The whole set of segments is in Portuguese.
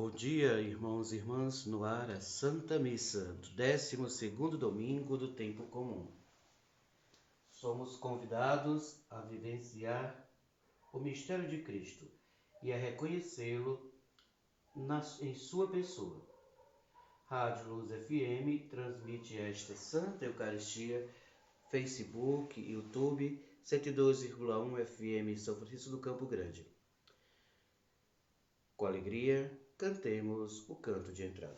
Bom dia, irmãos e irmãs, no ar a Santa Missa, do 12º domingo do Tempo Comum. Somos convidados a vivenciar o mistério de Cristo e a reconhecê-lo em sua pessoa. Rádio Luz FM transmite esta Santa Eucaristia, Facebook, YouTube, 102,1 FM São Francisco do Campo Grande. Com alegria, cantemos o canto de entrada.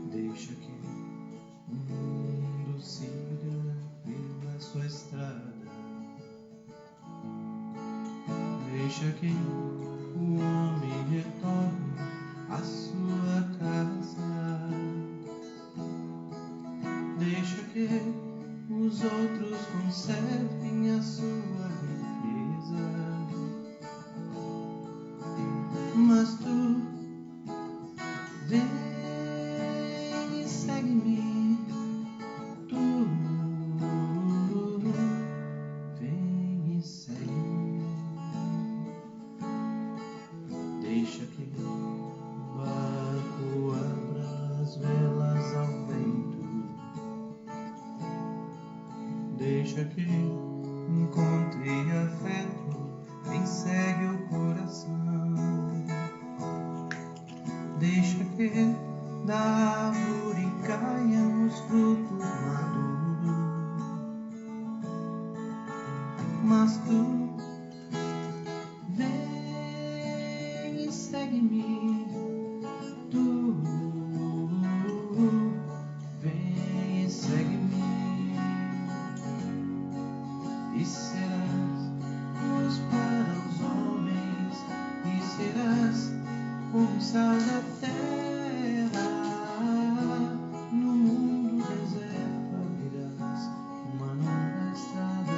Deixa que o mundo siga pela sua estrada. Deixa que o homem retorne à sua casa. Deixa que os outros conservem a sua riqueza. Mas tu vem e segue-me, tu vem e segue-me. Deixa que o barco abra as velas ao vento. Deixa que encontre afeto quem segue o coração. Deixa que da árvore caiam os frutos maduros. Mas tu vem e segue-me, tu vem e segue-me. E serás luz para os homens, e serás como sal da terra. No mundo deserto abrirás uma nova estrada.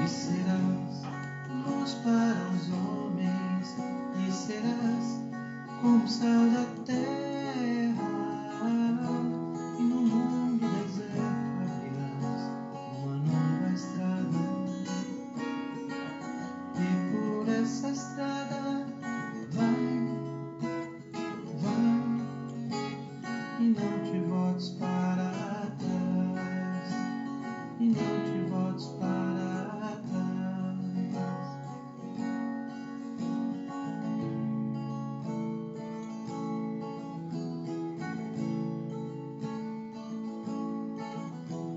E serás luz para os homens, e serás como sal da terra. E no mundo deserto abrirás uma nova estrada. E por essa estrada vai, e não te voltes para trás, e não te voltes para trás.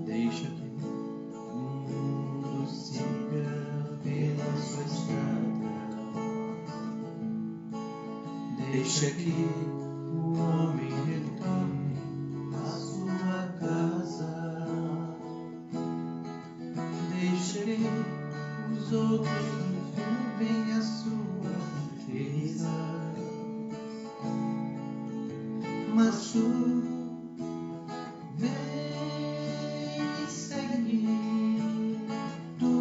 Deixa que o mundo siga pela sua estrada. Deixa que o homem retorne à sua casa. Deixa que os outros vivem a sua riqueza. Mas tu vem e segue-me, tu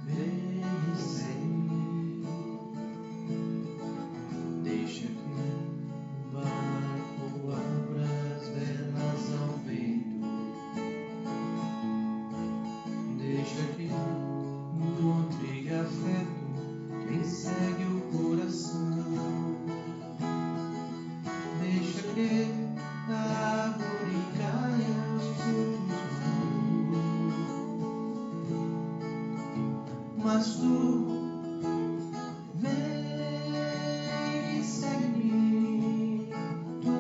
vem e segue-me. Deixa que o barco abra as velas ao vento. Deixa que encontre afeto quem segue o coração. Deixa que da árvore caiam os frutos maduros. Mas tu vem e segue-me, tu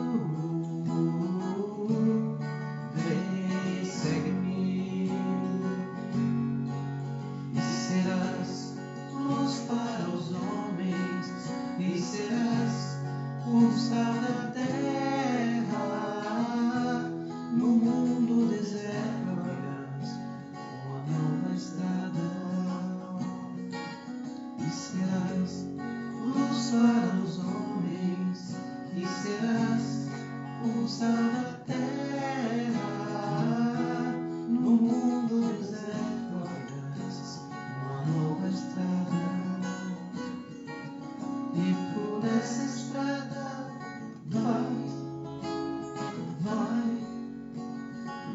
vem e segue-me. E serás luz para os homens, e serás como sal da terra. No mundo deserto abrirás uma nova estrada. E por essa estrada vai, vai,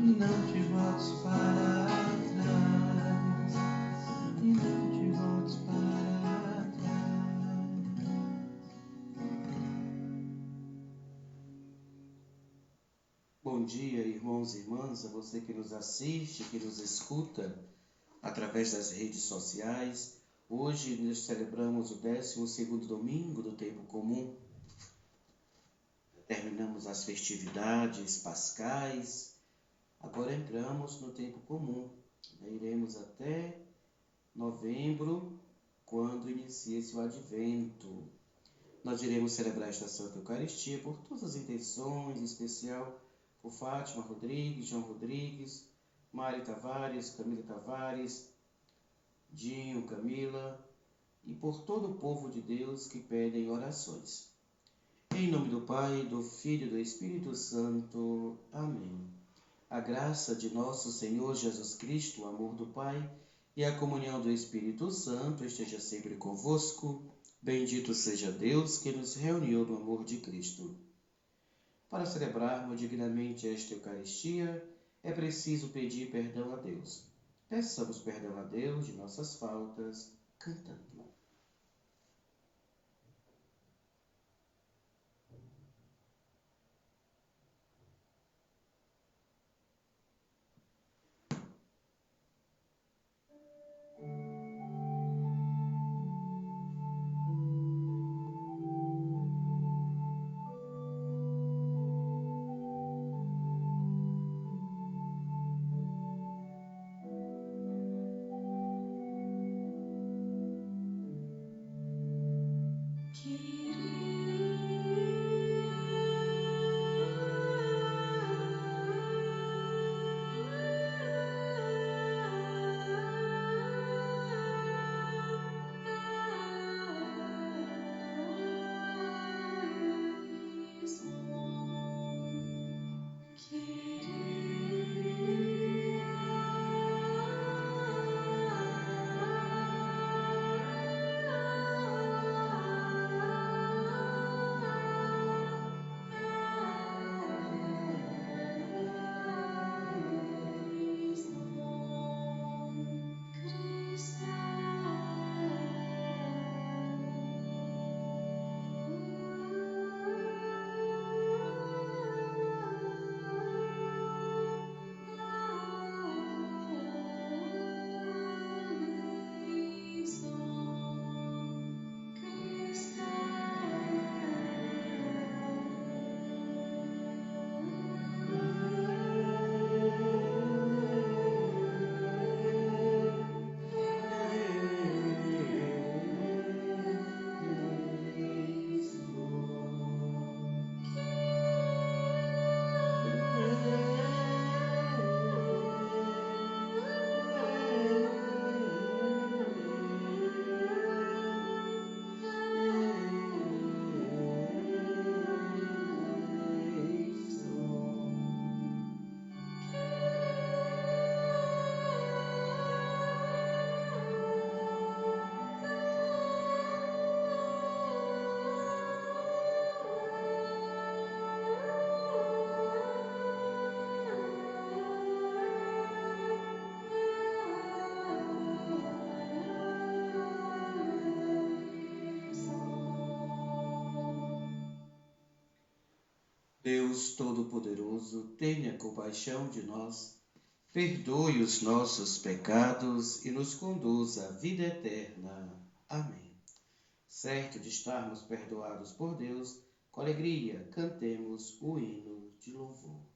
não te voltes para trás, e não te voltes para trás. Bom dia, irmãos e irmãs, a você que nos assiste, que nos escuta através das redes sociais. Hoje nós celebramos o 12º domingo do tempo comum. Terminamos as festividades pascais. Agora entramos no tempo comum. Iremos até novembro, quando inicia-se o Advento. Nós iremos celebrar esta Santa Eucaristia por todas as intenções, em especial por Fátima Rodrigues, João Rodrigues, Mari Tavares, Camila Tavares, Dinho, Camila, e por todo o povo de Deus que pedem orações. Em nome do Pai, do Filho e do Espírito Santo. Amém. A graça de nosso Senhor Jesus Cristo, o amor do Pai e a comunhão do Espírito Santo esteja sempre convosco. Bendito seja Deus que nos reuniu no amor de Cristo. Para celebrarmos dignamente esta Eucaristia, é preciso pedir perdão a Deus. Peçamos perdão a Deus de nossas faltas, cantando. Deus Todo-Poderoso, tenha compaixão de nós, perdoe os nossos pecados e nos conduza à vida eterna. Amém. Certo de estarmos perdoados por Deus, com alegria cantemos o hino de louvor.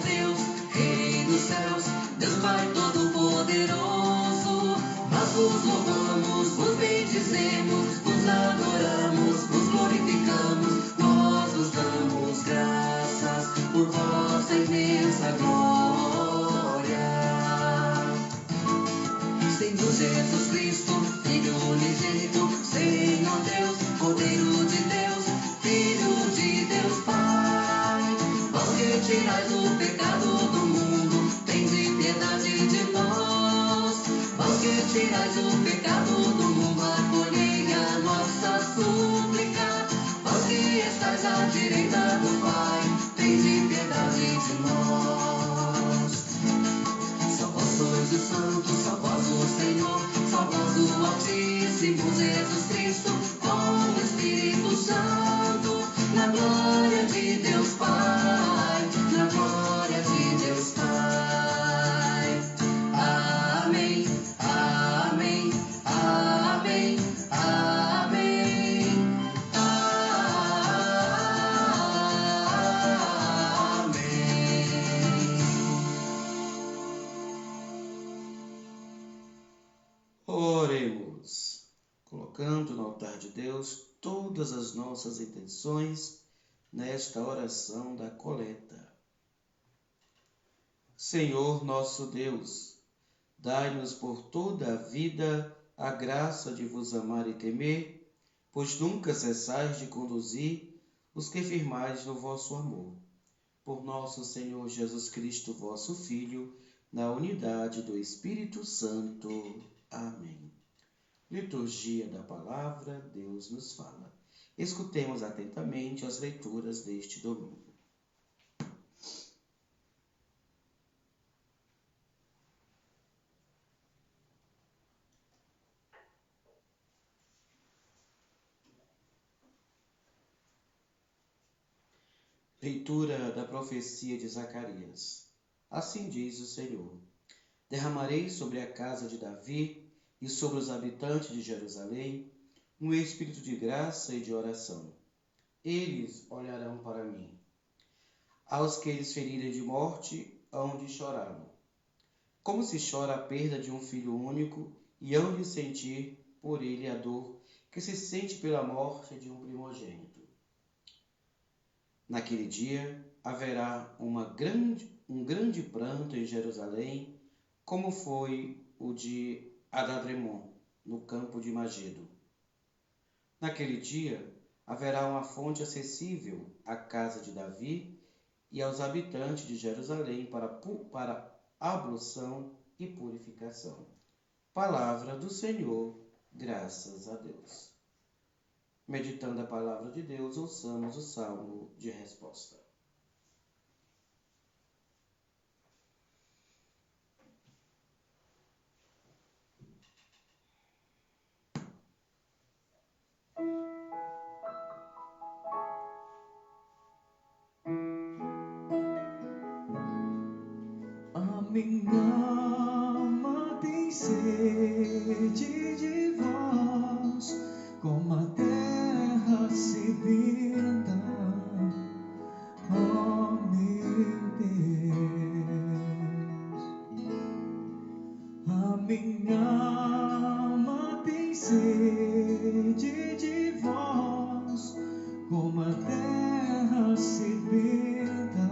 Deus, Rei dos céus, Deus Pai Todo-Poderoso. vos louvamos, vos bendizemos, vos adoramos, vos glorificamos, nós vos damos graças por vossa imensa glória. Senhor Jesus Cristo, Filho unigênito, Senhor Deus, Cordeiro de Deus, Filho de Deus Pai, vós que tirais o pecado do mundo, tende piedade de nós. Vós que tirais o pecado do mundo, acolhei a nossa súplica. Vós que estais à direita do Pai, tende piedade de nós. Só vós sois o Santo, só vós o Senhor, só vós o Altíssimo Jesus Cristo, com o Espírito Santo, na glória de Deus Pai, na glória de Deus Pai. Amém, amém, amém, amém, Oremos, colocando no altar de Deus todas as nossas intenções nesta oração da coleta. Senhor nosso Deus, dai-nos por toda a vida a graça de vos amar e temer, pois nunca cessais de conduzir os que firmais no vosso amor. Por nosso Senhor Jesus Cristo, vosso Filho, na unidade do Espírito Santo. Amém. Liturgia da Palavra, Deus nos fala. Escutemos atentamente as leituras deste domingo. Leitura da profecia de Zacarias. Assim diz o Senhor: derramarei sobre a casa de Davi e sobre os habitantes de Jerusalém um espírito de graça e de oração. Eles olharão para mim. Aos que eles ferirem de morte, hão de chorá-lo. Como se chora a perda de um filho único, e hão de sentir por ele a dor que se sente pela morte de um primogênito. Naquele dia haverá um grande pranto em Jerusalém, como foi o de Adadremon, no campo de Magedo. Naquele dia haverá uma fonte acessível à casa de Davi e aos habitantes de Jerusalém para ablução e purificação. Palavra do Senhor, graças a Deus. Meditando a palavra de Deus, ouçamos o salmo de resposta. A minha alma tem sede de vós, como a terra sedenta, ó meu Deus. A minha alma tem sede de vós, como a terra sedenta,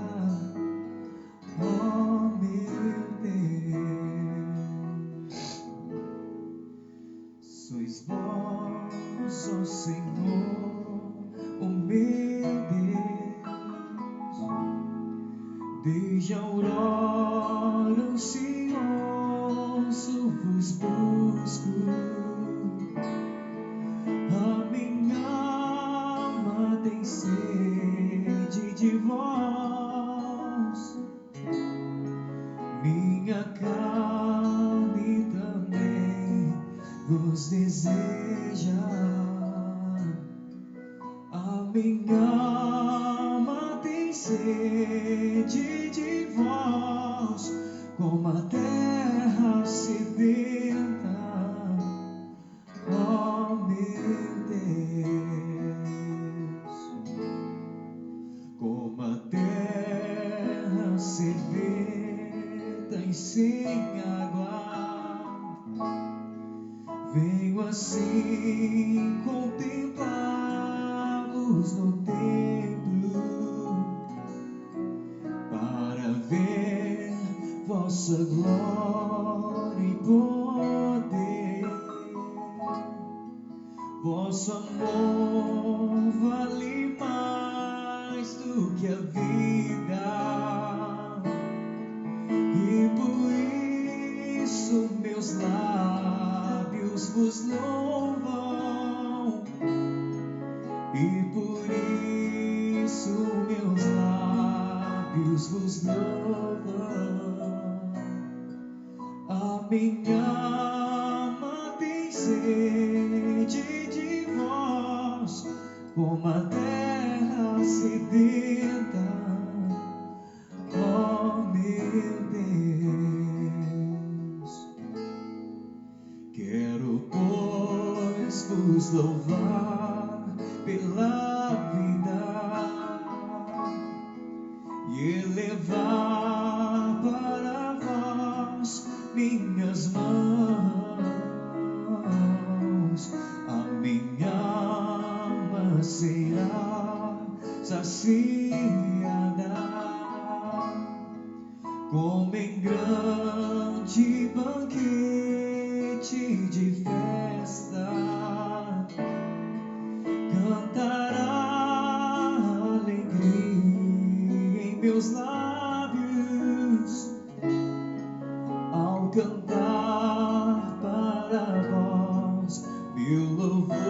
ó meu Deus. Sois vós, ó Senhor, o meu Deus. Desde a aurora ansioso vos busco. A minha alma tem sede de vós, minha carne também vos deseja. A minha alma tem sede de vós, como a terra sedenta, ó meu Deus. Como a terra sedenta e sem água, Venho assim contemplá-los no templo para ver vossa glória e poder. Vosso amor vale mais do que a vida, e por isso meus lábios vos louvam, e por isso meus lábios vos louvam. A minha alma tem sede de vós, como a terra sedenta, ó meu Deus. Quero, pois, vos louvar pela vida e elevar para vós minhas mãos. A minha alma será saciada como em grande banquete de festa. Cantará alegria em meus lábios ao cantar para vós meu louvor.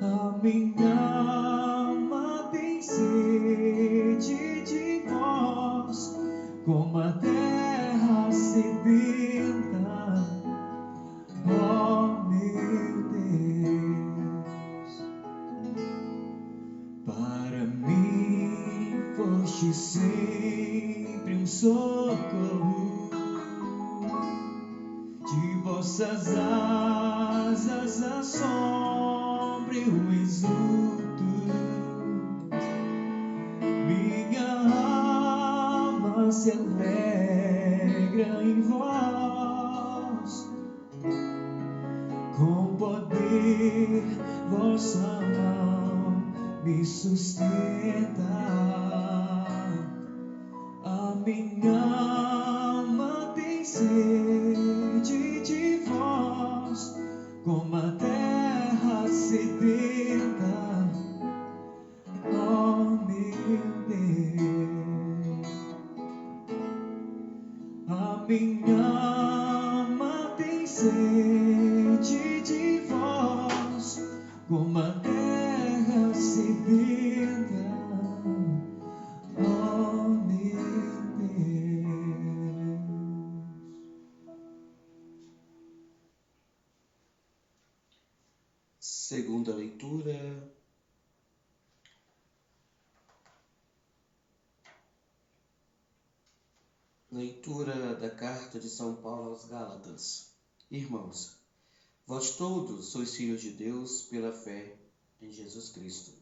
A minha alma tem sede de vós, como a terra sedenta, ó meu Deus. Para mim foste sempre um socorro, de vossas asas a sombra eu exulto. Minha alma se alegra em vós, com poder vossa mão me sustenta. A minha alma tem sede de vós, como a terra sedenta, ó meu Deus. A minha alma tem sede de vós, como a terra sedenta, ó meu Deus. Segunda leitura. Leitura da carta de São Paulo aos Gálatas. Irmãos, vós todos sois filhos de Deus pela fé em Jesus Cristo.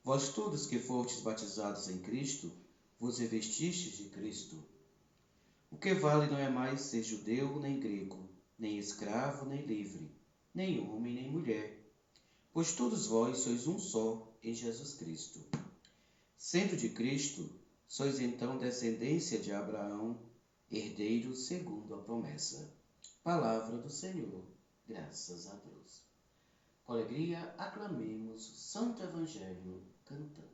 Vós todos que fostes batizados em Cristo, vos revestistes de Cristo. O que vale não é mais ser judeu nem grego, nem escravo nem livre, nem homem nem mulher, pois todos vós sois um só em Jesus Cristo. Sendo de Cristo, sois então descendência de Abraão, herdeiros segundo a promessa. Palavra do Senhor, graças a Deus. Com alegria, aclamemos o Santo Evangelho cantando.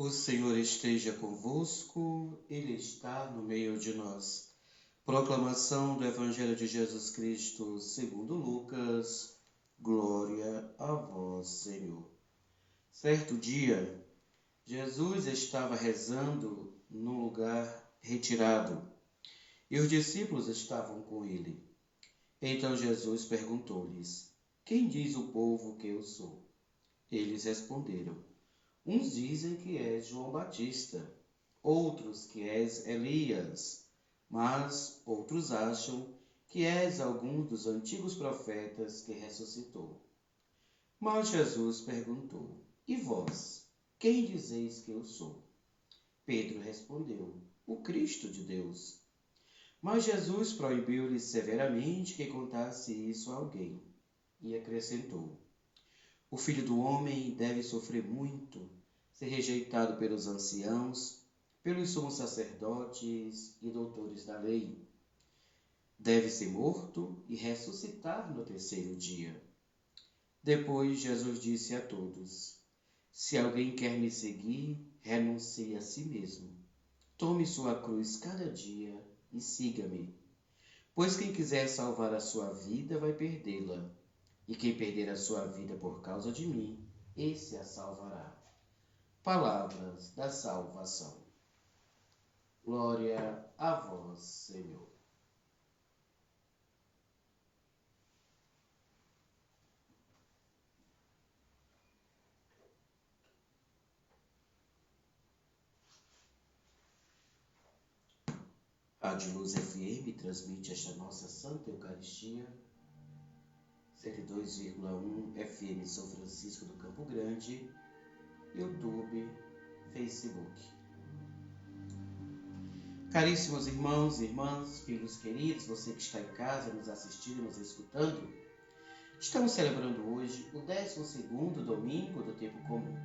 O Senhor esteja convosco, Ele está no meio de nós. Proclamação do Evangelho de Jesus Cristo segundo Lucas. Glória a vós, Senhor. Certo dia, Jesus estava rezando num lugar retirado e os discípulos estavam com ele. Então Jesus perguntou-lhes: Quem diz o povo que eu sou? Eles responderam: Uns dizem que és João Batista, outros que és Elias, mas outros acham que és algum dos antigos profetas que ressuscitou. Mas Jesus perguntou: E vós, quem dizeis que eu sou? Pedro respondeu: O Cristo de Deus. Mas Jesus proibiu-lhe severamente que contasse isso a alguém, e acrescentou: O Filho do Homem deve sofrer muito, ser rejeitado pelos anciãos, pelos sumos sacerdotes e doutores da lei. Deve ser morto e ressuscitar no terceiro dia. Depois Jesus disse a todos: Se alguém quer me seguir, renuncie a si mesmo. Tome sua cruz cada dia e siga-me. Pois quem quiser salvar a sua vida vai perdê-la, e quem perder a sua vida por causa de mim, esse a salvará. Palavras da salvação. Glória a vós, Senhor. Rádio Luz FM transmite esta nossa Santa Eucaristia, 102,1 FM São Francisco do Campo Grande, YouTube, Facebook. Caríssimos irmãos e irmãs, filhos queridos, você que está em casa nos assistindo, nos escutando, estamos celebrando hoje o 12º domingo do tempo comum.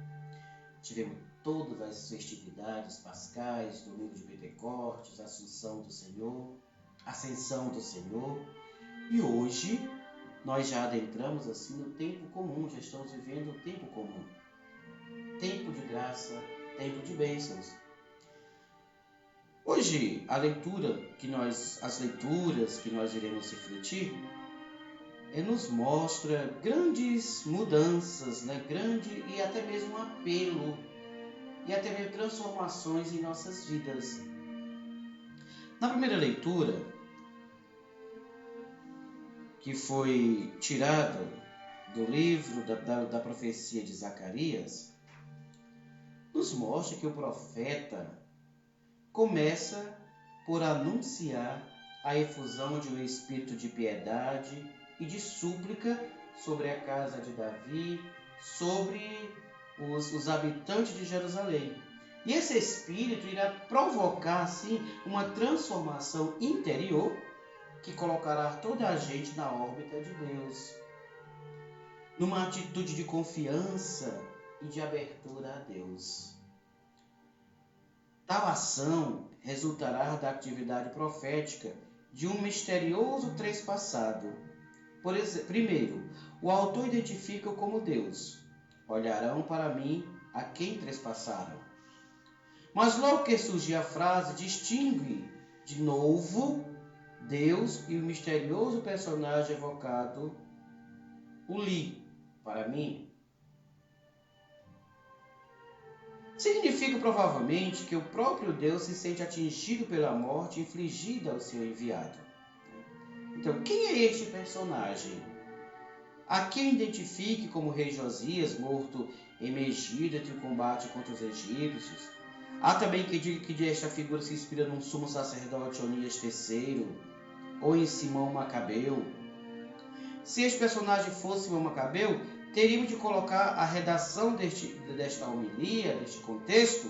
Tivemos todas as festividades pascais, domingo de Pentecostes, Assunção do Senhor, Ascensão do Senhor, e hoje nós já adentramos assim no tempo comum, já estamos vivendo o tempo comum. Tempo de graça, tempo de bênçãos. Hoje, as leituras que nós iremos refletir, nos mostra grandes mudanças, grande e até mesmo um apelo, e até mesmo transformações em nossas vidas. Na primeira leitura, que foi tirada do livro da profecia de Zacarias, nos mostra que o profeta começa por anunciar a efusão de um espírito de piedade e de súplica sobre a casa de Davi, sobre os habitantes de Jerusalém. E esse espírito irá provocar, assim, uma transformação interior que colocará toda a gente na órbita de Deus, numa atitude de confiança e de abertura a Deus. Tal ação resultará da atividade profética de um misterioso trespassado. Primeiro, o autor identifica como Deus. Olharão para mim a quem trespassaram. Mas logo que surgir a frase, distingue de novo Deus e o misterioso personagem evocado, o li, para mim. Significa provavelmente que o próprio Deus se sente atingido pela morte infligida ao seu enviado. Então, quem é este personagem? Há quem identifique como rei Josias, morto em Megido entre o combate contra os egípcios. Há também quem diga que esta figura se inspira num sumo sacerdote Onias III ou em Simão Macabeu. Se este personagem fosse Simão Macabeu, teríamos de colocar a redação desta homilia, deste contexto,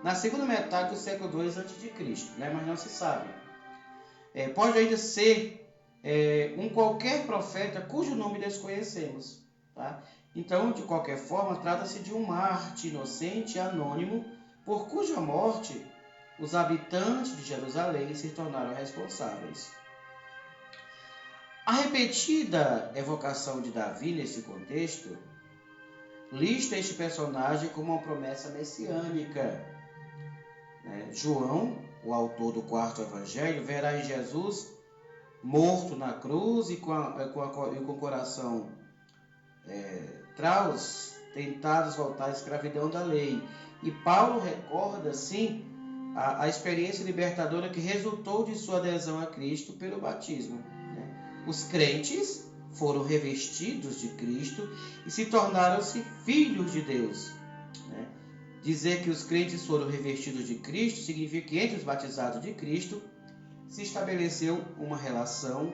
na segunda metade do século II a.C., mas não se sabe. Pode ainda ser um qualquer profeta cujo nome desconhecemos. Tá? Então, de qualquer forma, trata-se de um mártir inocente e anônimo, por cuja morte os habitantes de Jerusalém se tornaram responsáveis. A repetida evocação de Davi nesse contexto lista este personagem como uma promessa messiânica. João, o autor do 4º Evangelho, verá em Jesus morto na cruz e com o coração tentados voltar à escravidão da lei. E Paulo recorda, sim, a experiência libertadora que resultou de sua adesão a Cristo pelo batismo. Os crentes foram revestidos de Cristo e se tornaram-se filhos de Deus. Dizer que os crentes foram revestidos de Cristo significa que entre os batizados de Cristo se estabeleceu uma relação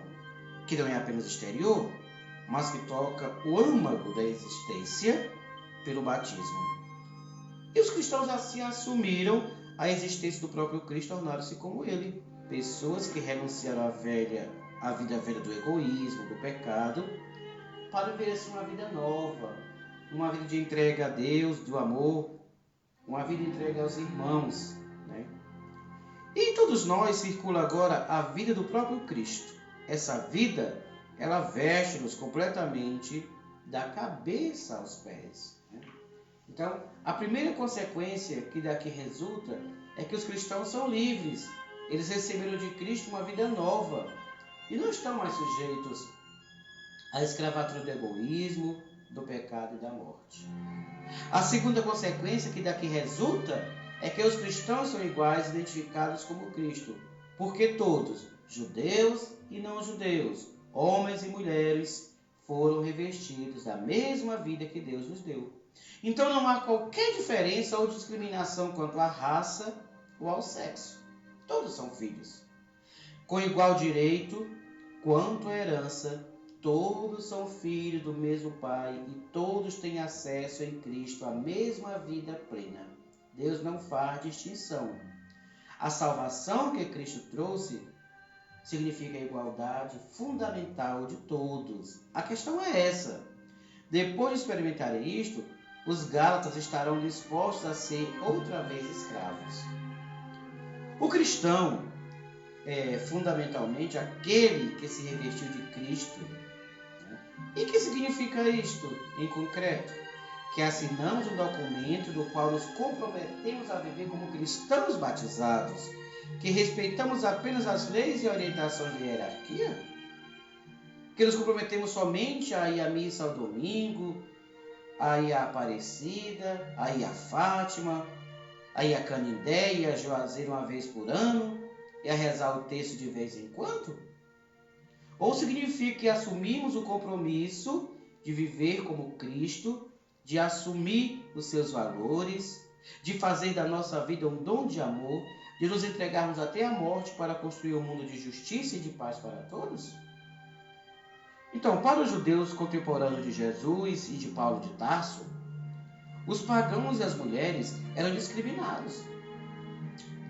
que não é apenas exterior, mas que toca o âmago da existência pelo batismo. E os cristãos assim assumiram a existência do próprio Cristo, tornaram-se como ele, pessoas que renunciaram à vida velha do egoísmo, do pecado, para viver assim uma vida nova, uma vida de entrega a Deus, do amor, uma vida entregue aos irmãos. E em todos nós circula agora a vida do próprio Cristo. Essa vida, ela veste-nos completamente da cabeça aos pés. Então, a primeira consequência que daqui resulta é que os cristãos são livres. Eles receberam de Cristo uma vida nova e não estão mais sujeitos à escravatura do egoísmo, do pecado e da morte. A segunda consequência que daqui resulta é que os cristãos são iguais, identificados como Cristo, porque todos, judeus e não judeus, homens e mulheres, foram revestidos da mesma vida que Deus nos deu. Então não há qualquer diferença ou discriminação quanto à raça ou ao sexo. Todos são filhos. Com igual direito quanto à herança, todos são filhos do mesmo Pai e todos têm acesso em Cristo à mesma vida plena. Deus não faz distinção. A salvação que Cristo trouxe significa a igualdade fundamental de todos. A questão é essa. Depois de experimentarem isto, os gálatas estarão dispostos a ser outra vez escravos. O cristão é fundamentalmente aquele que se revestiu de Cristo. E o que significa isto em concreto? Que assinamos um documento do qual nos comprometemos a viver como cristãos batizados, que respeitamos apenas as leis e orientações de hierarquia, que nos comprometemos somente a ir à missa ao domingo, a ir à Aparecida, a ir à Fátima, a ir a Canindé e a Juazeiro uma vez por ano e a rezar o texto de vez em quando? Ou significa que assumimos o compromisso de viver como Cristo, de assumir os seus valores, de fazer da nossa vida um dom de amor, de nos entregarmos até a morte para construir um mundo de justiça e de paz para todos? Então, para os judeus contemporâneos de Jesus e de Paulo de Tarso, os pagãos e as mulheres eram discriminados.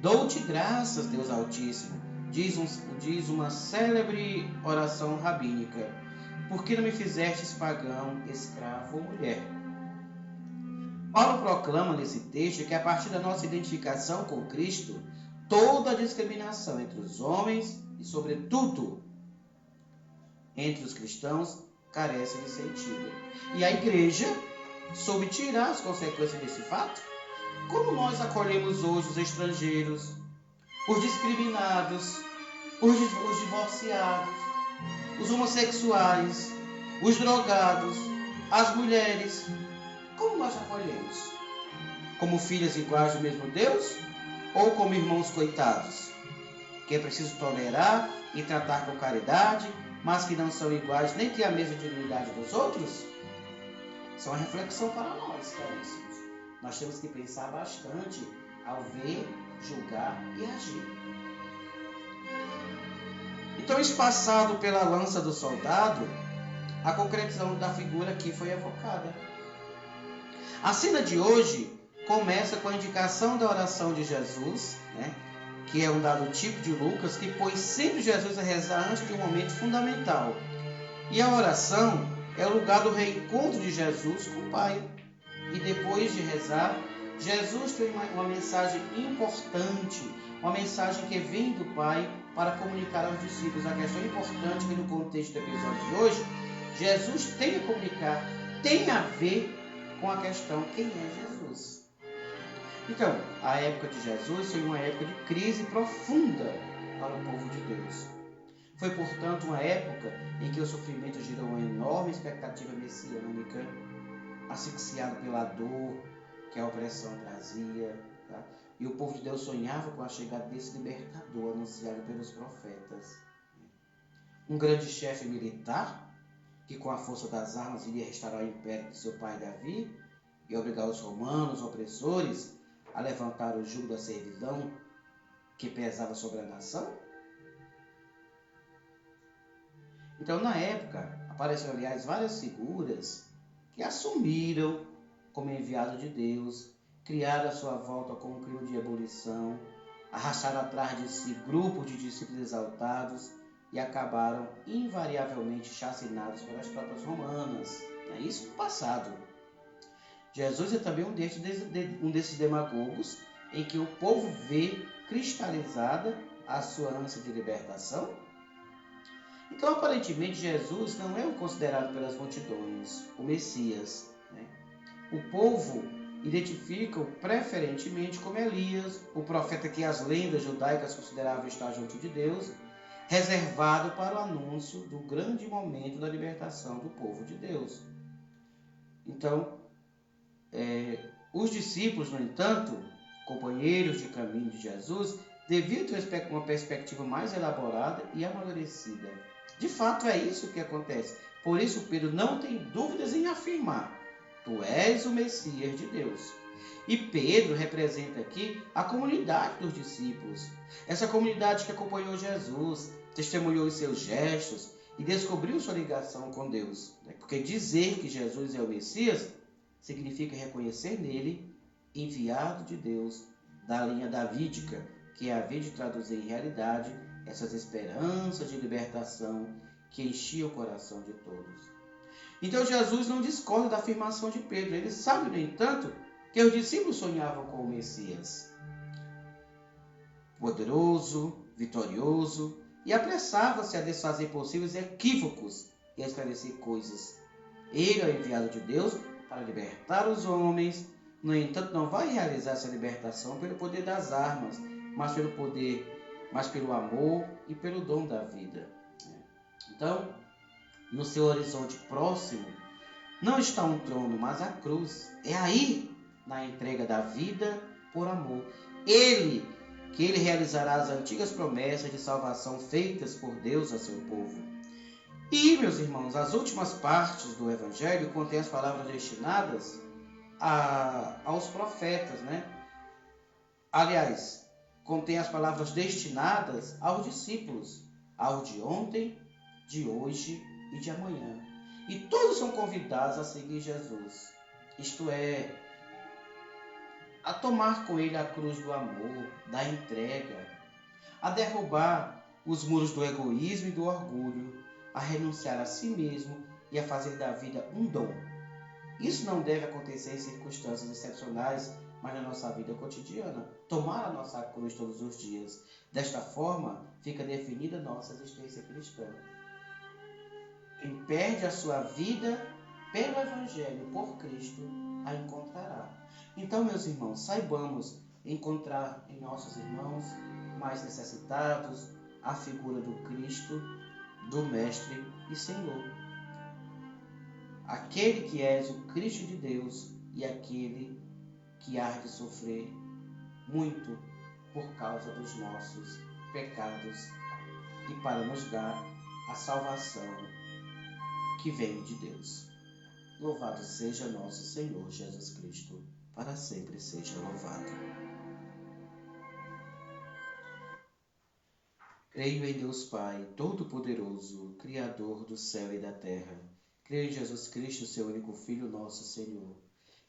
Dou-te graças, Deus Altíssimo, diz uma célebre oração rabínica, porque não me fizestes pagão, escravo ou mulher. Paulo proclama nesse texto que a partir da nossa identificação com Cristo, toda a discriminação entre os homens e, sobretudo, entre os cristãos, carece de sentido. E a igreja soube tirar as consequências desse fato. Como nós acolhemos hoje os estrangeiros, os discriminados, os divorciados, os homossexuais, os drogados, as mulheres? Como nós acolhemos? Como filhas iguais do mesmo Deus? Ou como irmãos coitados, que é preciso tolerar e tratar com caridade, mas que não são iguais nem têm a mesma dignidade dos outros? Isso é uma reflexão para nós, caríssimos. Nós temos que pensar bastante ao ver, julgar e agir. Então, espaçado pela lança do soldado, a concretuzação da figura aqui foi evocada. A cena de hoje começa com a indicação da oração de Jesus, que é um dado tipo de Lucas, que pôs sempre Jesus a rezar antes de um momento fundamental. E a oração é o lugar do reencontro de Jesus com o Pai. E depois de rezar, Jesus tem uma mensagem importante, uma mensagem que vem do Pai para comunicar aos discípulos. A questão importante que no contexto do episódio de hoje, Jesus tem a comunicar, tem a ver com a questão: quem é Jesus? Então, a época de Jesus foi uma época de crise profunda para o povo de Deus. Foi, portanto, uma época em que o sofrimento gerou uma enorme expectativa messiânica, asfixiado pela dor que a opressão trazia, tá? E o povo de Deus sonhava com a chegada desse libertador anunciado pelos profetas. Um grande chefe militar, que com a força das armas iria restaurar o império de seu pai Davi e obrigar os romanos opressores a levantar o jugo da servidão que pesava sobre a nação? Então, na época, apareceram, aliás, várias figuras que assumiram como enviado de Deus, criaram a sua volta com um crime de ebulição, arrastaram atrás de si grupos de discípulos exaltados e acabaram invariavelmente chacinados pelas tropas romanas. É isso no passado. Jesus é também um desses demagogos em que o povo vê cristalizada a sua ânsia de libertação. Então, aparentemente, Jesus não é o considerado pelas multidões, o Messias, né? O povo identifica-o preferentemente como Elias, o profeta que as lendas judaicas consideravam estar junto de Deus, reservado para o anúncio do grande momento da libertação do povo de Deus. Então, os discípulos, no entanto, companheiros de caminho de Jesus, deviam ter uma perspectiva mais elaborada e amadurecida. De fato, é isso que acontece. Por isso, Pedro não tem dúvidas em afirmar: tu és o Messias de Deus. E Pedro representa aqui a comunidade dos discípulos. Essa comunidade que acompanhou Jesus, testemunhou os seus gestos e descobriu sua ligação com Deus. Porque dizer que Jesus é o Messias significa reconhecer nele enviado de Deus da linha davídica, que havia de traduzir em realidade essas esperanças de libertação que enchiam o coração de todos. Então Jesus não discorda da afirmação de Pedro. Ele sabe, no entanto, que os discípulos sonhavam com o Messias poderoso, vitorioso, e apressava-se a desfazer possíveis equívocos e a esclarecer coisas. Ele é o enviado de Deus para libertar os homens. No entanto, não vai realizar essa libertação pelo poder das armas, mas pelo amor e pelo dom da vida. Então, no seu horizonte próximo, não está um trono, mas a cruz. É aí, na entrega da vida por amor. Ele realizará as antigas promessas de salvação feitas por Deus a seu povo. E, meus irmãos, as últimas partes do Evangelho contêm as palavras destinadas aos profetas, né? Aliás, contém as palavras destinadas aos discípulos, aos de ontem, de hoje e de amanhã. E todos são convidados a seguir Jesus, isto é, a tomar com ele a cruz do amor, da entrega, a derrubar os muros do egoísmo e do orgulho, a renunciar a si mesmo e a fazer da vida um dom. Isso não deve acontecer em circunstâncias excepcionais, mas na nossa vida cotidiana. Tomar a nossa cruz todos os dias. Desta forma, fica definida a nossa existência cristã. Quem perde a sua vida pelo Evangelho, por Cristo, a encontrará. Então, meus irmãos, saibamos encontrar em nossos irmãos mais necessitados a figura do Cristo, do Mestre e Senhor. Aquele que és o Cristo de Deus e aquele que há de sofrer muito por causa dos nossos pecados e para nos dar a salvação que vem de Deus. Louvado seja nosso Senhor Jesus Cristo, para sempre seja louvado. Creio em Deus Pai, Todo-Poderoso, Criador do céu e da terra. Creio em Jesus Cristo, seu único Filho, nosso Senhor,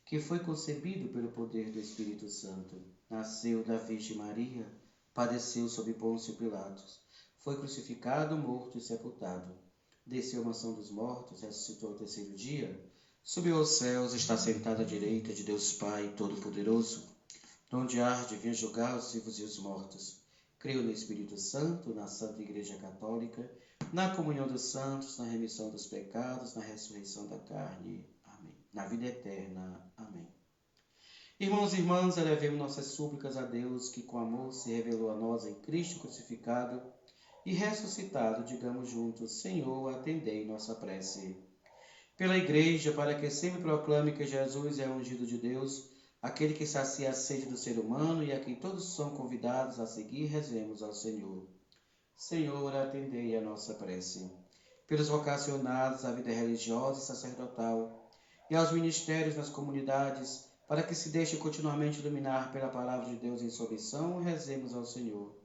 que foi concebido pelo poder do Espírito Santo, nasceu da Virgem Maria, padeceu sob Pôncio Pilatos, foi crucificado, morto e sepultado, desceu à mansão dos mortos, ressuscitou ao terceiro dia, subiu aos céus, está sentado à direita de Deus Pai Todo-Poderoso, onde há de vir julgar os vivos e os mortos. Creio no Espírito Santo, na Santa Igreja Católica, na comunhão dos santos, na remissão dos pecados, na ressurreição da carne. Amém. na vida eterna. Amém. Irmãos e irmãs, elevemos nossas súplicas a Deus, que com amor se revelou a nós em Cristo crucificado e ressuscitado. Digamos juntos: Senhor, atendei nossa prece. Pela Igreja, para que sempre proclame que Jesus é o ungido de Deus, aquele que sacia a sede do ser humano e a quem todos são convidados a seguir, rezemos ao Senhor. Senhor, atendei a nossa prece. Pelos vocacionados à vida religiosa e sacerdotal e aos ministérios nas comunidades, para que se deixe continuamente iluminar pela palavra de Deus em sua missão, rezemos ao Senhor.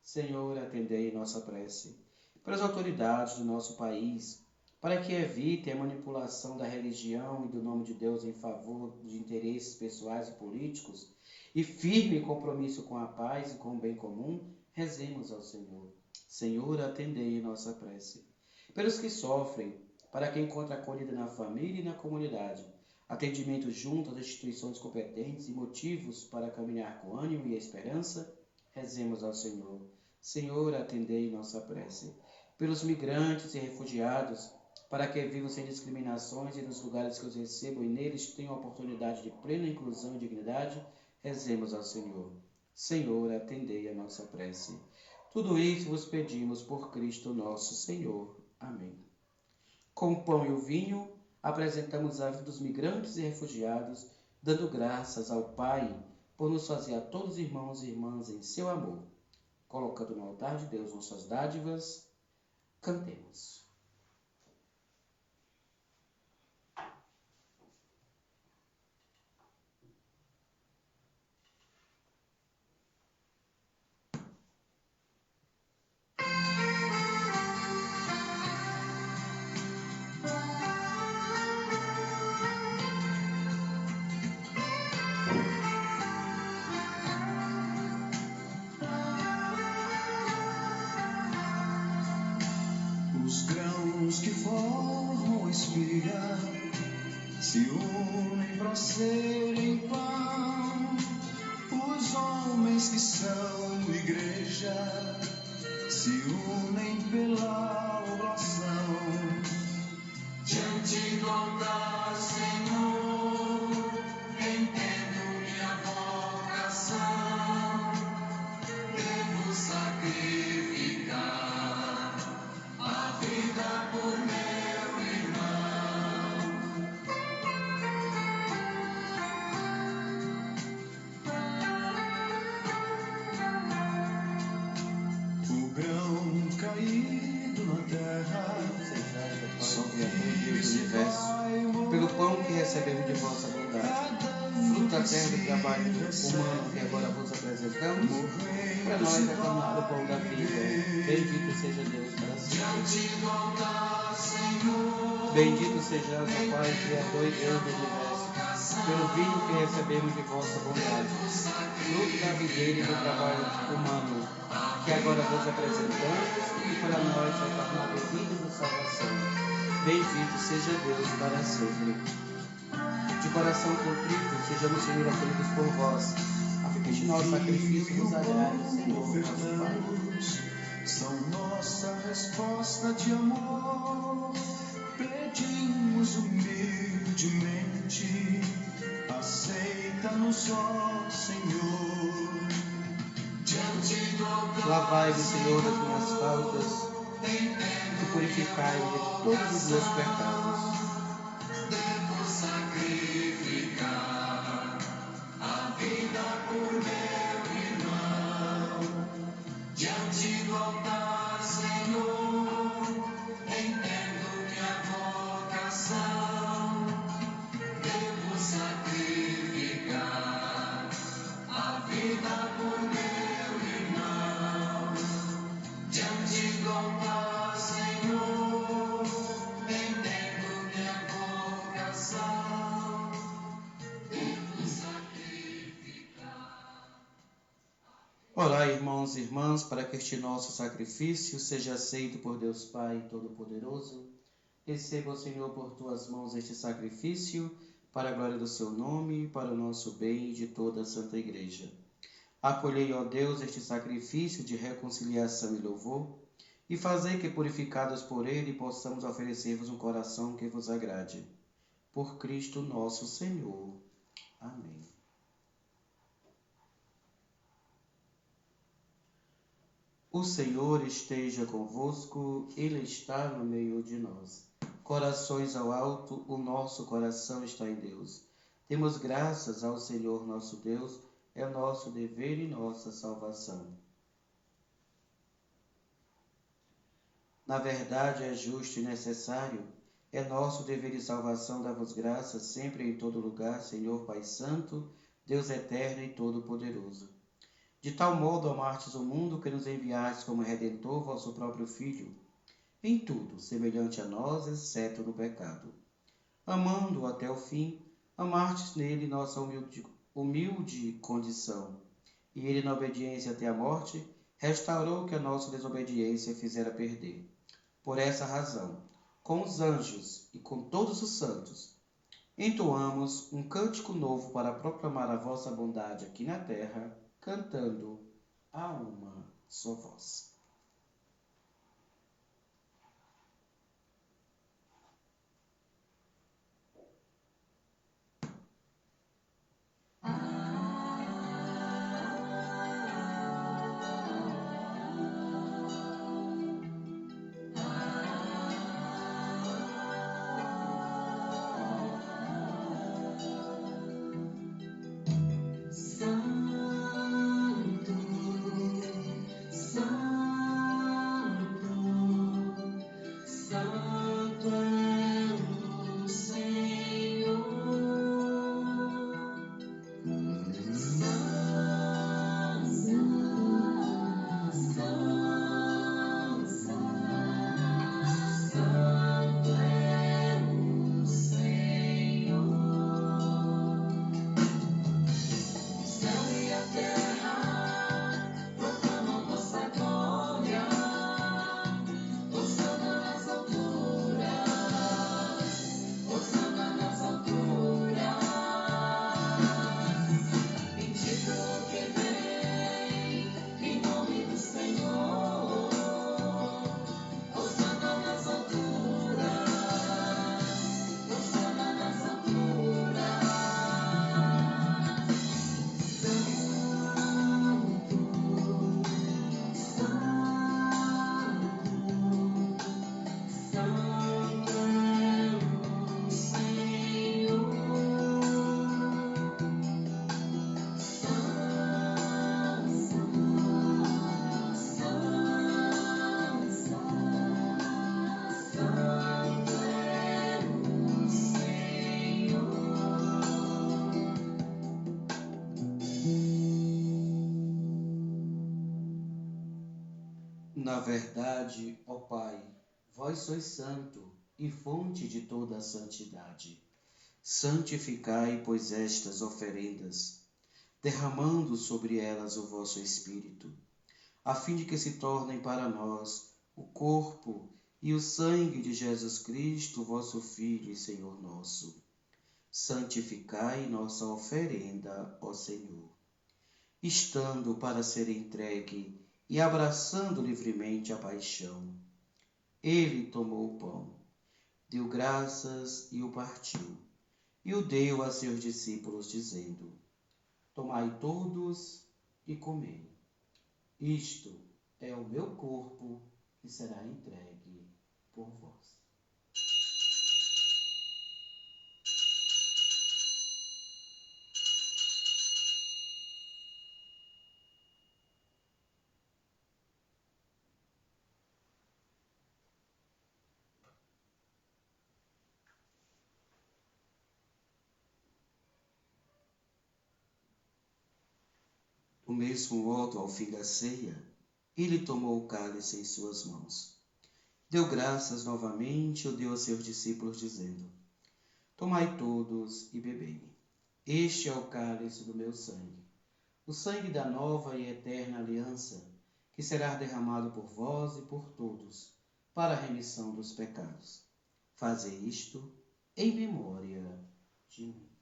Senhor, atendei nossa prece. Pelas autoridades do nosso país, para que evitem a manipulação da religião e do nome de Deus em favor de interesses pessoais e políticos, e firme compromisso com a paz e com o bem comum, rezemos ao Senhor. Senhor, atendei nossa prece. Pelos que sofrem, para que encontre acolhida na família e na comunidade, atendimento junto às instituições competentes e motivos para caminhar com ânimo e esperança, rezemos ao Senhor. Senhor, atendei nossa prece. Pelos migrantes e refugiados, para que vivam sem discriminações e nos lugares que os recebam e neles tenham a oportunidade de plena inclusão e dignidade, rezemos ao Senhor. Senhor, atendei a nossa prece. Tudo isso vos pedimos por Cristo nosso Senhor. Amém. Com o pão e o vinho, apresentamos a vida dos migrantes e refugiados, dando graças ao Pai por nos fazer a todos irmãos e irmãs em seu amor. Colocando no altar de Deus nossas dádivas, cantemos. Os grãos que formam a espiga se unem para serem pão. Os homens que são igreja se unem pela oração. Diante do altar, Senhor, entendo minha vocação. Devo sacrificar a vida por meu irmão. O grão caído na terra, Só Criador Deus do universo, pelo pão que recebemos de vossa bondade, fruto da terra do trabalho humano que agora vos apresentamos, para nós é tornado o pão da vida. Bendito seja Deus para sempre. Diante do altar, Senhor, Bendito sejais, ó Pai, Criador e Deus do universo, pelo vinho que recebemos de vossa bondade, fruto da videira e do trabalho humano, que agora vos apresentamos e para nós é tornado digno de salvação. Bendito seja Deus para sempre. De coração contrito, sejamos, Senhor, acolhidos por vós, a fim que este nosso sacrifício nos agrade, Senhor, nosso Pai. são nossa resposta de amor. Pedimos humildemente, aceita-nos, ó Senhor. diante do altar, Lavai-me, Senhor, das minhas faltas e purificai-me de todos os meus pecados. devo sacrificar a vida por meu irmão. Diante do altar, Senhor, entendo minha vocação. Devo sacrificar a vida por meu irmão. Diante do altar, Senhor, entendo minha vocação. Devo sacrificar. Olá, irmãos e irmãs, para que este nosso sacrifício seja aceito por Deus Pai Todo-Poderoso, receba, Senhor, por tuas mãos este sacrifício, para a glória do seu nome, para o nosso bem e de toda a Santa Igreja. Acolhei, ó Deus, este sacrifício de reconciliação e louvor, e fazei que, purificados por ele, possamos oferecer-vos um coração que vos agrade. por Cristo nosso Senhor. Amém. O Senhor esteja convosco, Ele está no meio de nós. Corações ao alto, o nosso coração está em Deus. Demos graças ao Senhor nosso Deus, é nosso dever e nossa salvação. Na verdade, é justo e necessário, é nosso dever e salvação dar-vos graças sempre e em todo lugar, Senhor Pai Santo, Deus eterno e todo-poderoso. De tal modo amastes o mundo que nos enviastes como Redentor vosso próprio Filho, em tudo semelhante a nós, exceto no pecado. Amando-o até o fim, amastes nele nossa humilde condição, e ele, na obediência até a morte, restaurou o que a nossa desobediência fizera perder. Por essa razão, com os anjos e com todos os santos, entoamos um cântico novo para proclamar a vossa bondade aqui na terra, cantando a uma só voz. Na verdade, ó Pai, vós sois santo e fonte de toda a santidade. Santificai, pois, estas oferendas, derramando sobre elas o vosso Espírito, a fim de que se tornem para nós o corpo e o sangue de Jesus Cristo, vosso Filho e Senhor nosso. Santificai nossa oferenda, ó Senhor, estando para ser entregue e abraçando livremente a paixão. Ele tomou o pão, deu graças e o partiu, e o deu a seus discípulos, dizendo: Tomai todos e comei. Isto é o meu corpo que será entregue por vós. Do mesmo modo, ao fim da ceia, ele tomou o cálice em suas mãos. Deu graças novamente e o deu a seus discípulos, dizendo: Tomai todos e bebei. Este é o cálice do meu sangue, o sangue da nova e eterna aliança, que será derramado por vós e por todos, para a remissão dos pecados. Fazei isto em memória de mim.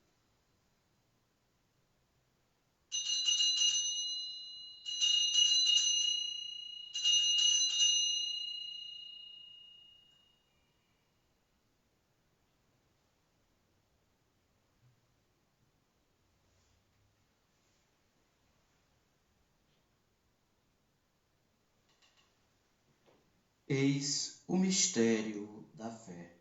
Eis o mistério da fé.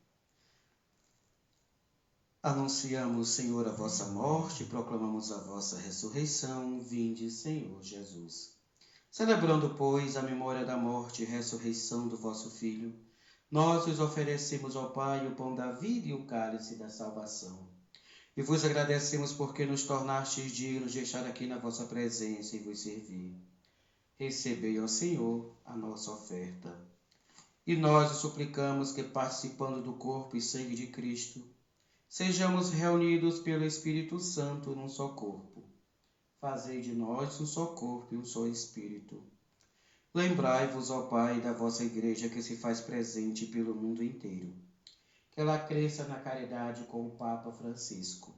Anunciamos, Senhor, a vossa morte, proclamamos a vossa ressurreição. Vinde, Senhor Jesus. Celebrando, pois, a memória da morte e ressurreição do vosso Filho, nós vos oferecemos, ó Pai, o pão da vida e o cálice da salvação. E vos agradecemos porque nos tornastes dignos de estar aqui na vossa presença e vos servir. Recebei, ó Senhor, a nossa oferta. E nós os suplicamos que, participando do corpo e sangue de Cristo, sejamos reunidos pelo Espírito Santo num só corpo. Fazei de nós um só corpo e um só Espírito. Lembrai-vos, ó Pai, da vossa Igreja que se faz presente pelo mundo inteiro. Que ela cresça na caridade com o Papa Francisco,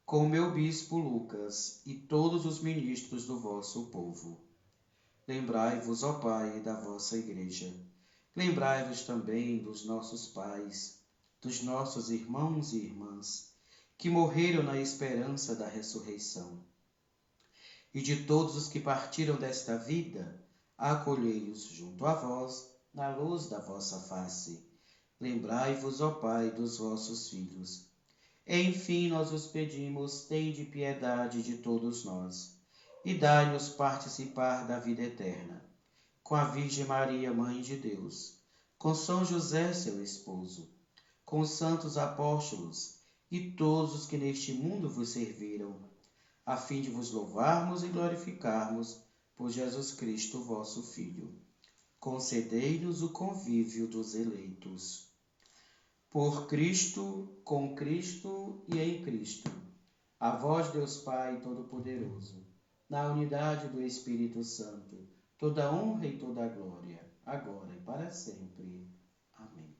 com o meu bispo Lucas e todos os ministros do vosso povo. Lembrai-vos, ó Pai, da vossa Igreja. Lembrai-vos também dos nossos pais, dos nossos irmãos e irmãs, que morreram na esperança da ressurreição. E de todos os que partiram desta vida, acolhei-os junto a vós, na luz da vossa face. Lembrai-vos, ó Pai, dos vossos filhos. Enfim, nós vos pedimos, tende piedade de todos nós, e dai-nos participar da vida eterna. Com a Virgem Maria, Mãe de Deus, com São José, seu esposo, com os santos apóstolos e todos os que neste mundo vos serviram, a fim de vos louvarmos e glorificarmos por Jesus Cristo, vosso Filho. Concedei-nos o convívio dos eleitos. Por Cristo, com Cristo e em Cristo, a vós, Deus Pai Todo-Poderoso, na unidade do Espírito Santo, toda honra e toda glória, agora e para sempre. Amém.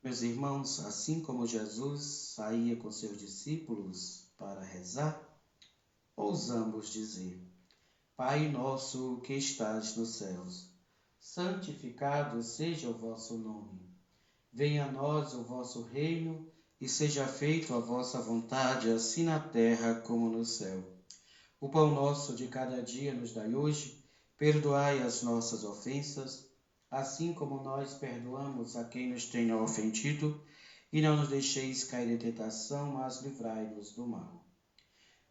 Meus irmãos, assim como Jesus saía com seus discípulos para rezar, ousamos dizer: Pai nosso que estás nos céus, santificado seja o vosso nome. Venha a nós o vosso reino e seja feita a vossa vontade, assim na terra como no céu. O pão nosso de cada dia nos dai hoje, perdoai as nossas ofensas, assim como nós perdoamos a quem nos tenha ofendido, e não nos deixeis cair em tentação, mas livrai-nos do mal.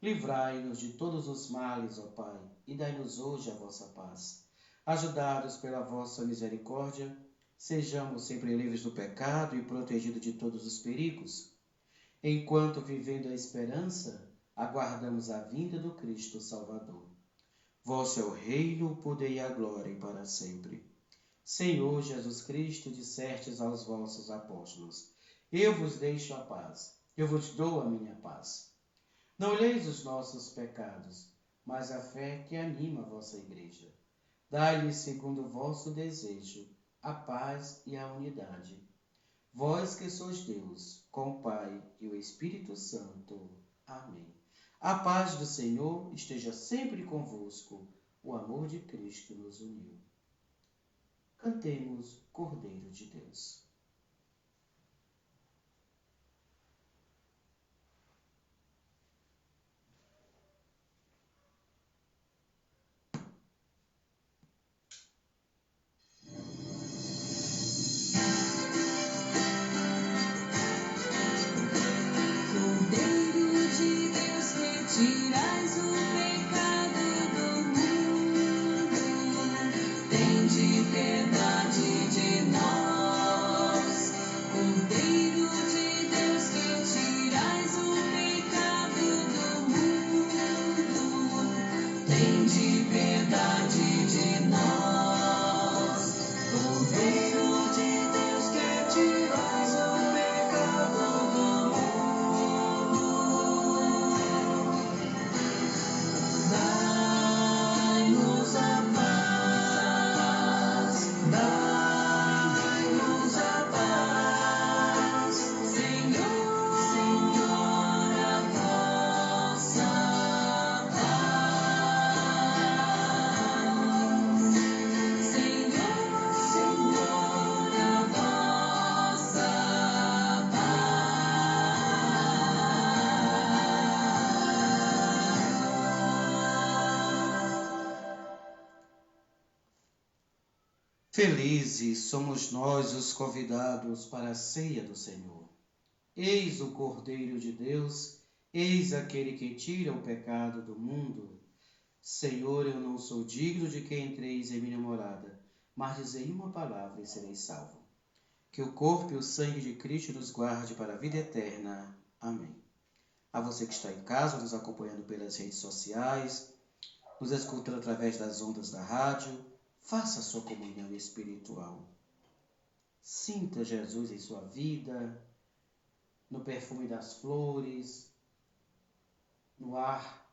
Livrai-nos de todos os males, ó Pai, e dai-nos hoje a vossa paz. Ajudados pela vossa misericórdia, sejamos sempre livres do pecado e protegidos de todos os perigos, enquanto, vivendo a esperança, aguardamos a vinda do Cristo Salvador. Vosso é o reino, o poder e a glória para sempre. Senhor Jesus Cristo, dissestes aos vossos apóstolos: eu vos deixo a paz, eu vos dou a minha paz. Não olheis os nossos pecados, mas a fé que anima a vossa Igreja. Dai-lhe, segundo o vosso desejo, a paz e a unidade. Vós que sois Deus, com o Pai e o Espírito Santo. Amém. A paz do Senhor esteja sempre convosco. O amor de Cristo nos uniu. Cantemos Cordeiro de Deus. Cordeiro de Deus, que tirais o pecado do mundo, tende piedade de nós. Cordeiro de Deus, que tirais o pecado do mundo, tende piedade de nós. Cordeiro de Deus, que tirais o pecado do mundo, Felizes somos nós os convidados para a ceia do Senhor. Eis o Cordeiro de Deus, eis aquele que tira o pecado do mundo. Senhor, eu não sou digno de que entreis em minha morada, mas dizei uma palavra e serei salvo. Que o corpo e o sangue de Cristo nos guarde para a vida eterna. Amém. A você que está em casa, nos acompanhando pelas redes sociais, nos escutando através das ondas da rádio, faça a sua comunhão espiritual. Sinta Jesus em sua vida, no perfume das flores, no ar,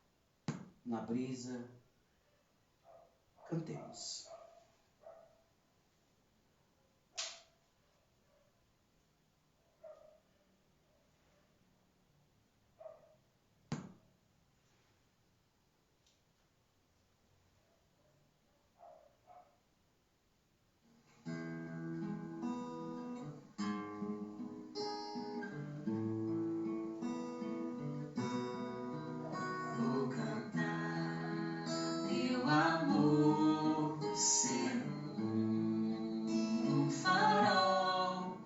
na brisa. Cantemos. Vou cantar teu amor, ser um farol.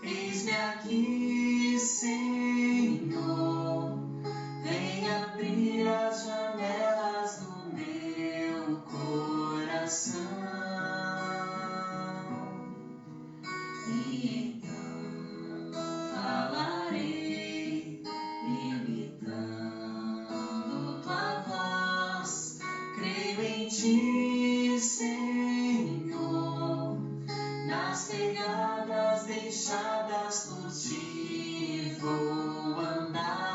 Eis-me aqui, Senhor. Vem abrir as janelas do meu coração. E então falarei, imitando tua voz. Creio em ti, Senhor, nas pegadas deixadas por ti vou andar.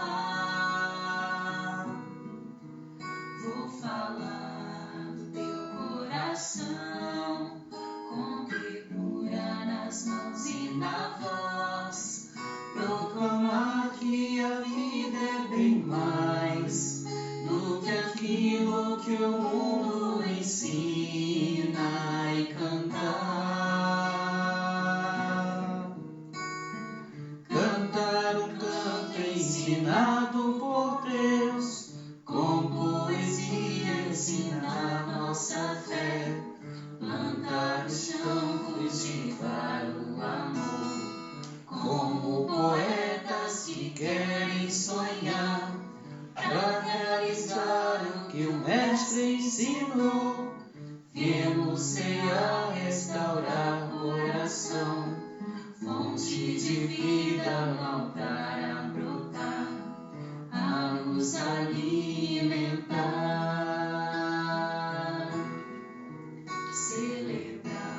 Vou falar do teu coração, com ternura nas mãos e na voz. Proclamar que a vida é bem mais do que aquilo que o mundo ensina, e cantar. Cantar um canto ensinado por Deus, com poesia ensinar nossa fé. Plantar o chão, cultivar o amor, como poetas que querem sonhar, para realizar o que o Mestre ensinou. Viemos cear, restaurar coração, fonte de vida no altar a brotar, a nos alimentar. Celebrar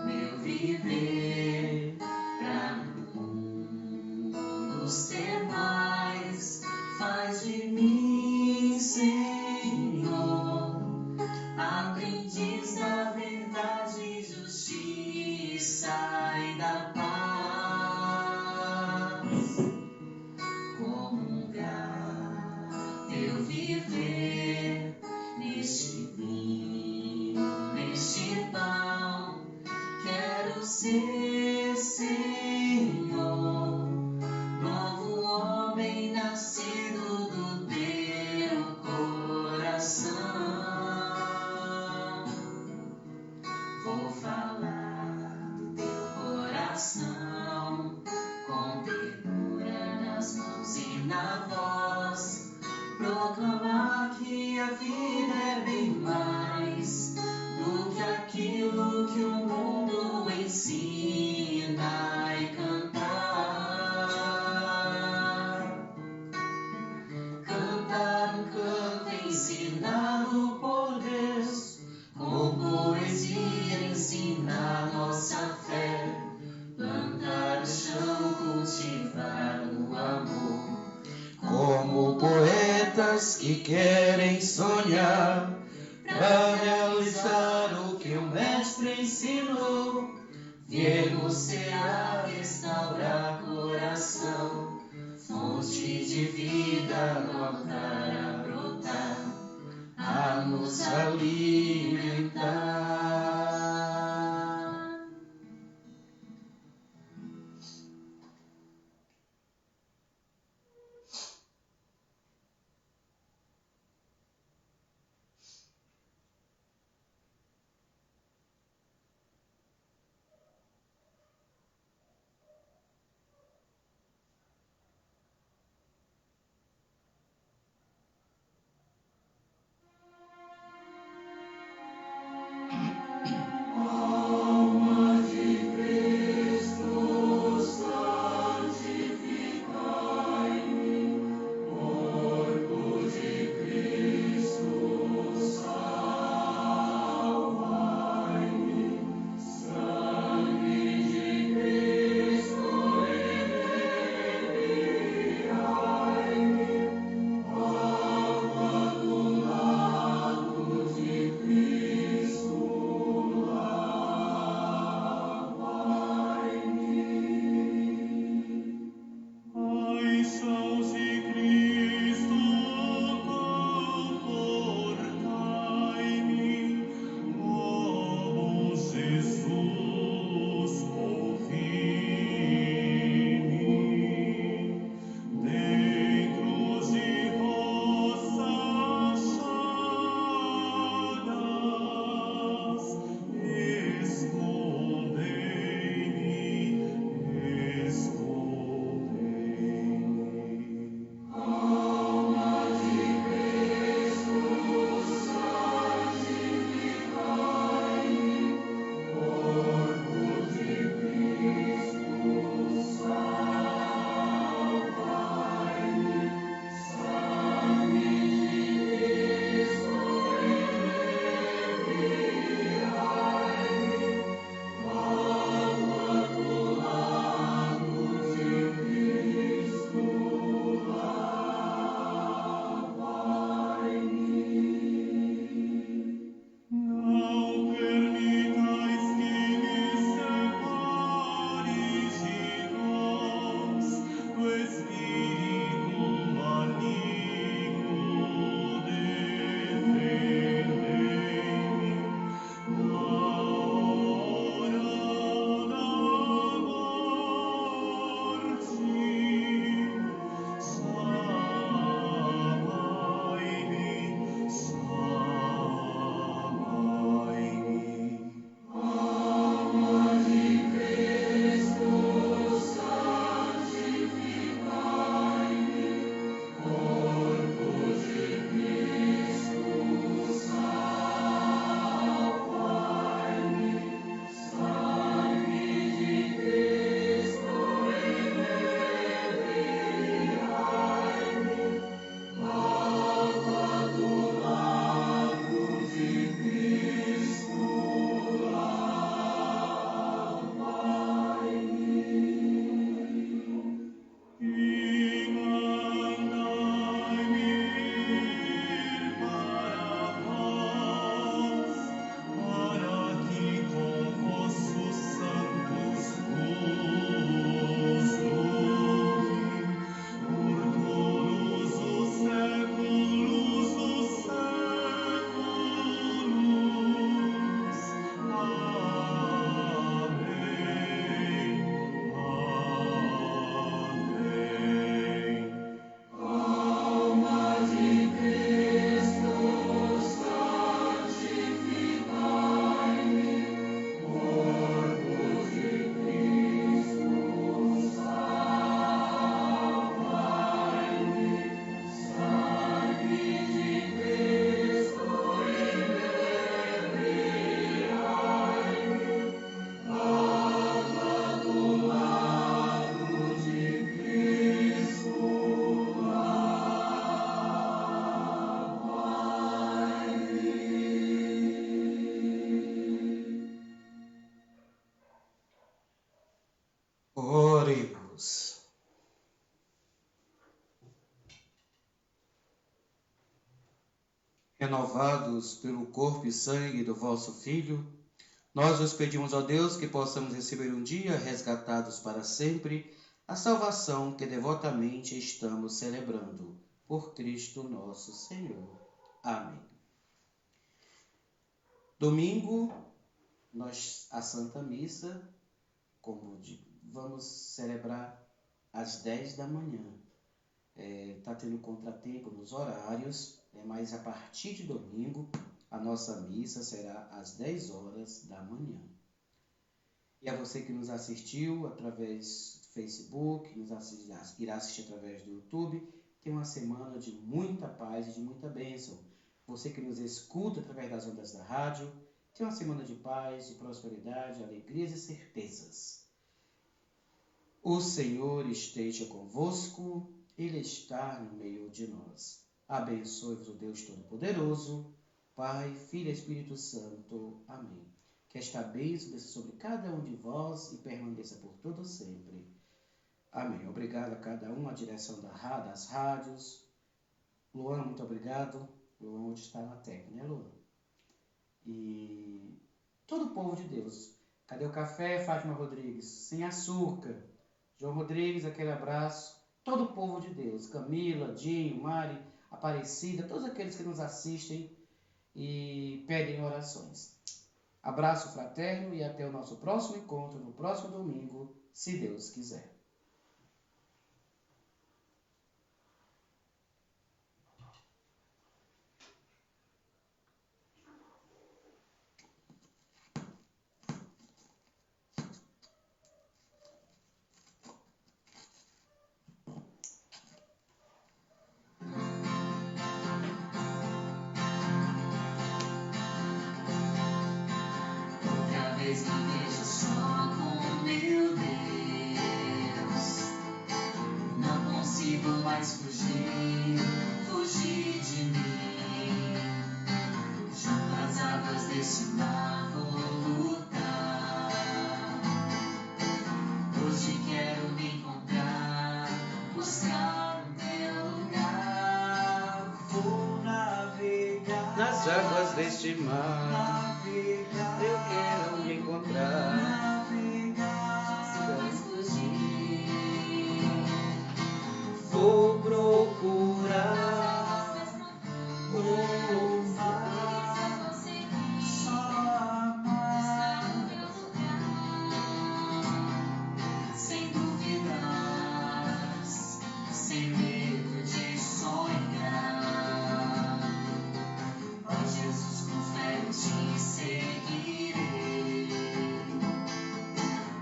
meu viver, pra no mundo ser mais. Faz de mim, Senhor, aprendiz da verdade, justiça e da paz. Comungar teu viver neste vinho, neste pão. Quero ser, Senhor, novo homem nascido do teu coração. Vou falar do teu coração, com ternura nas mãos e na voz. Proclamar que a vida é bem mais do que aquilo que o mundo ensina, e cantar. Cantar um canto ensinado por Deus, com poesia ensinar nossa fé. Plantar o chão, cultivar o amor, como poetas que querem sonhar, para realizar o que o Mestre ensinou. Viemos cear, restaurar coração, fonte de vida no altar a brotar, a nos alimentar. renovados pelo corpo e sangue do vosso Filho, nós vos pedimos, ó Deus, que possamos receber um dia, resgatados para sempre, a salvação que devotamente estamos celebrando. Por Cristo nosso Senhor. Amém. Domingo, a Santa Missa, vamos celebrar às 10 da manhã. Está tendo contratempo nos horários, mas a partir de domingo a nossa missa será às 10 horas da manhã. E a você que nos assistiu através do Facebook, irá assistir através do YouTube, tenha uma semana de muita paz e de muita bênção. Você que nos escuta através das ondas da rádio, tenha uma semana de paz, de prosperidade, alegrias e certezas. O Senhor esteja convosco, Ele está no meio de nós. Abençoe-vos o Deus Todo-Poderoso, Pai, Filho e Espírito Santo. Amém. Que esta bênção desça sobre cada um de vós e permaneça por todo sempre. Amém. Obrigado a cada um, a direção das rádios. Luan, muito obrigado. Luan hoje está na técnica, né, Luan? E todo o povo de Deus. Cadê o café, Fátima Rodrigues? Sem açúcar. João Rodrigues, aquele abraço. Todo o povo de Deus. Camila, Dinho, Mari, Aparecida, todos aqueles que nos assistem e pedem orações. Abraço fraterno e até o nosso próximo encontro no próximo domingo, se Deus quiser. Me vejo só com meu Deus, não consigo mais fugir de mim. Junto às águas desse mar vou lutar. Hoje quero me encontrar, buscar o teu lugar. Vou navegar Nas águas deste mar, eu quero me encontrar. Jamais fugir. Vou procurar Vou amar, seguir, só amar, buscar o teu lugar. Sem dúvidas, sem medo de sonhar. Ó Jesus, com fé eu te seguirei.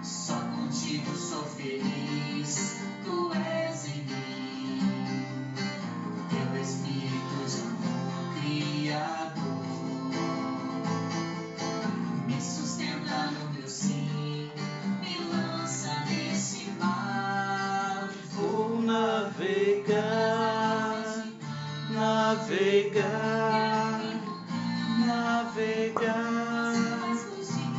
Só contigo sou feliz, tu és em mim. Teu Espírito de amor criador me sustenta no meu sim, me lança nesse mar. Vou navegar, navegar, navegar. Jamais fugir.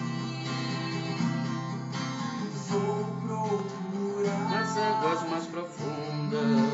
vou procurar Nas águas mais profundas.